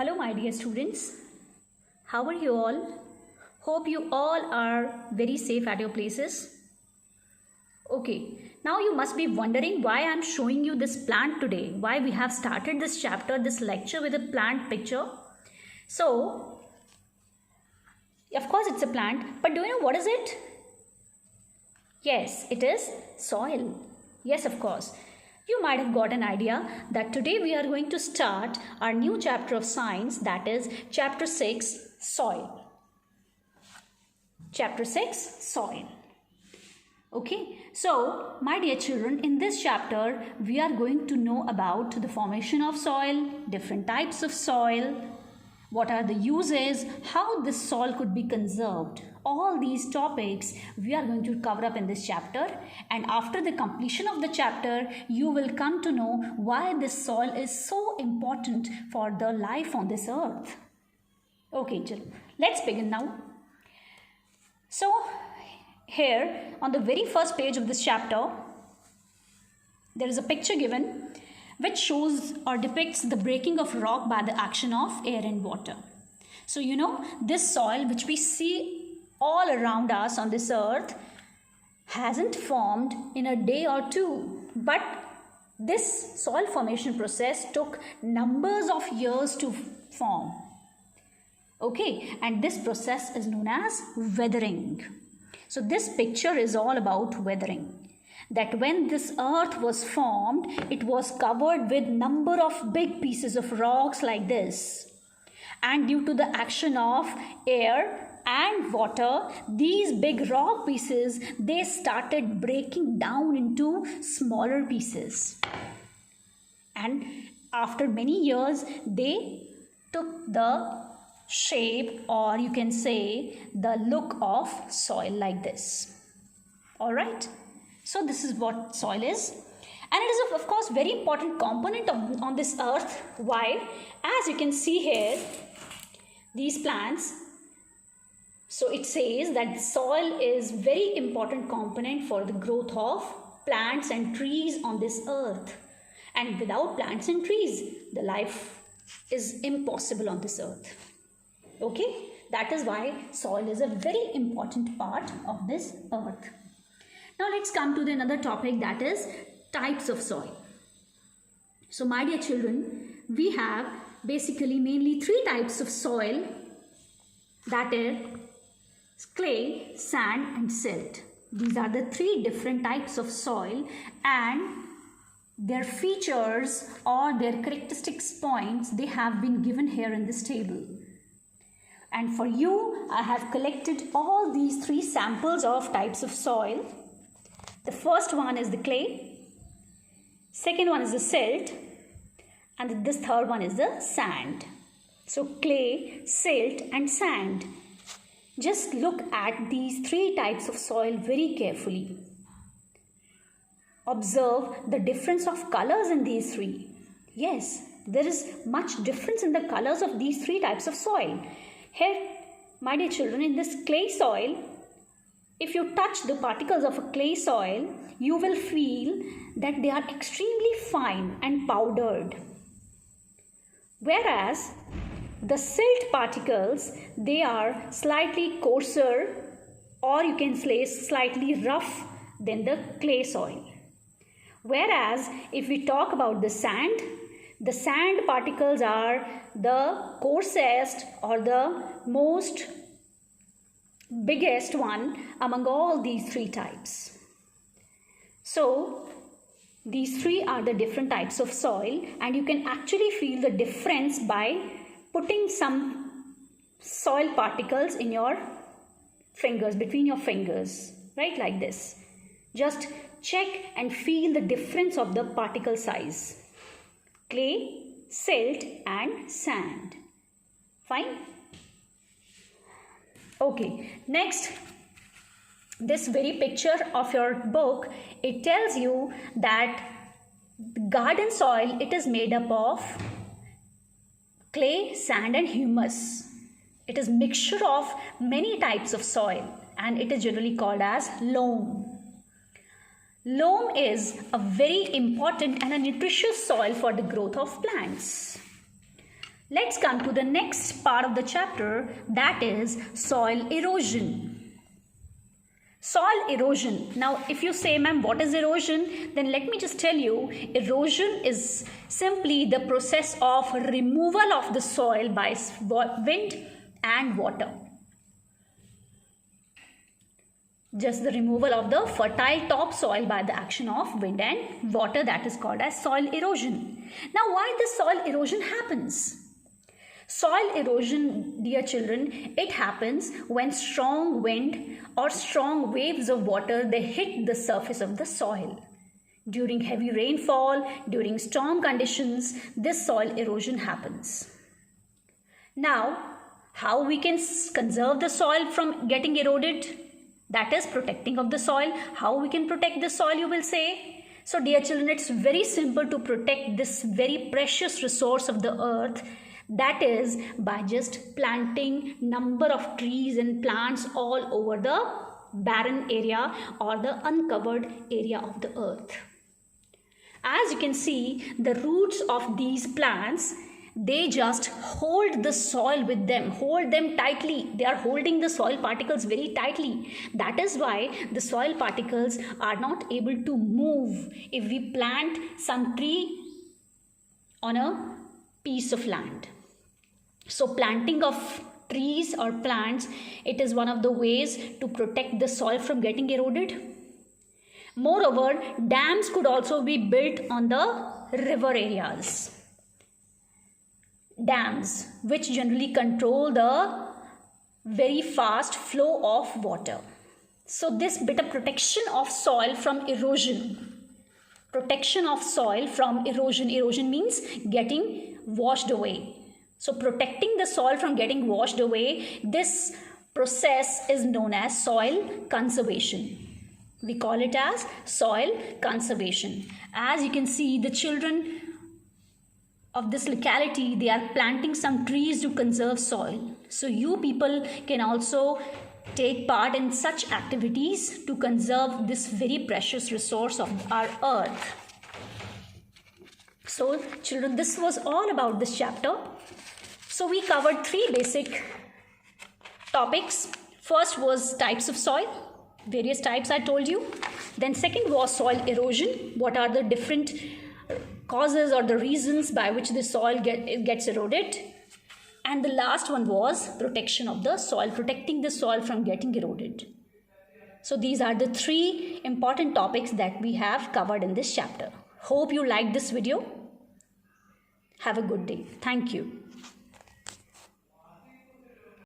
Hello, my dear students. How are you all? Hope you all are very safe at your places. Okay, now you must be wondering why I'm showing you this plant today. Why we have started this chapter, this lecture with a plant picture. So, of course it's a plant, but do you know what is it? Yes, it is soil. Yes, of course. You might have got an idea that today we are going to start our new chapter of science, that is chapter 6, soil. Chapter 6, soil. Okay, so my dear children, in this chapter we are going to know about the formation of soil, different types of soil, what are the uses, how this soil could be conserved. All these topics we are going to cover up in this chapter, and after the completion of the chapter you will come to know why this soil is so important for the life on this earth. Okay children, let's begin now. So here on the very first page of this chapter there is a picture given which shows or depicts the breaking of rock by the action of air and water. So you know, this soil which we see all around us on this earth hasn't formed in a day or two, but this soil formation process took numbers of years to form. Okay, and this process is known as weathering. So this picture is all about weathering. That when this earth was formed, it was covered with number of big pieces of rocks like this. And due to the action of air and water, these big rock pieces, they started breaking down into smaller pieces. And after many years, they took the shape, or you can say the look of soil like this. All right. So this is what soil is, and it is of course very important component on this earth. Why? As you can see here, these plants, so it says that soil is very important component for the growth of plants and trees on this earth, and without plants and trees the life is impossible on this earth. Okay, that is why soil is a very important part of this earth. Now let's come to the another topic, that is types of soil. So my dear children, we have basically mainly three types of soil, that is clay, sand and silt. These are the three different types of soil, and their features or their characteristics points, they have been given here in this table. And for you, I have collected all these three samples of types of soil. The first one is the clay, second one is the silt, and this third one is the sand. So clay, silt and sand. Just look at these three types of soil very carefully. Observe the difference of colors in these three. Yes, there is much difference in the colors of these three types of soil. Here, my dear children, in this clay soil, if you touch the particles of a clay soil, you will feel that they are extremely fine and powdered. Whereas the silt particles, they are slightly coarser, or you can say slightly rough than the clay soil. Whereas if we talk about the sand particles are the coarsest or the most biggest one among all these three types. So these three are the different types of soil, and you can actually feel the difference by putting some soil particles in your fingers, between your fingers, right, like this. Just check and feel the difference of the particle size. Clay, silt and sand. Fine? Okay, next, this very picture of your book, it tells you that garden soil, it is made up of clay, sand and humus. It is mixture of many types of soil, and it is generally called as loam. Loam is a very important and a nutritious soil for the growth of plants. Let's come to the next part of the chapter, that is soil erosion. Soil erosion. Now, if you say, ma'am, what is erosion? Then let me just tell you, erosion is simply the process of removal of the soil by wind and water. Just the removal of the fertile topsoil by the action of wind and water, that is called as soil erosion. Now, why this soil erosion happens? Soil erosion, dear children, it happens when strong wind or strong waves of water, they hit the surface of the soil. During heavy rainfall, during storm conditions, this soil erosion happens. Now, how we can conserve the soil from getting eroded? That is protecting of the soil. How we can protect the soil, you will say? So dear children, it's very simple to protect this very precious resource of the earth. That is by just planting number of trees and plants all over the barren area or the uncovered area of the earth. As you can see, the roots of these plants, they just hold the soil with them, hold them tightly. They are holding the soil particles very tightly. That is why the soil particles are not able to move if we plant some tree on a piece of land. So planting of trees or plants, it is one of the ways to protect the soil from getting eroded. Moreover, dams could also be built on the river areas. Dams, which generally control the very fast flow of water. So this bit of protection of soil from erosion. Protection of soil from erosion. Erosion means getting washed away. So protecting the soil from getting washed away, this process is known as soil conservation. We call it as soil conservation. As you can see, the children of this locality, they are planting some trees to conserve soil. So you people can also take part in such activities to conserve this very precious resource of our earth. So children, this was all about this chapter. So we covered three basic topics. First was types of soil, various types I told you. Then second was soil erosion. What are the different causes or the reasons by which the soil gets eroded? And the last one was protection of the soil, protecting the soil from getting eroded. So these are the three important topics that we have covered in this chapter. Hope you liked this video. Have a good day. Thank you.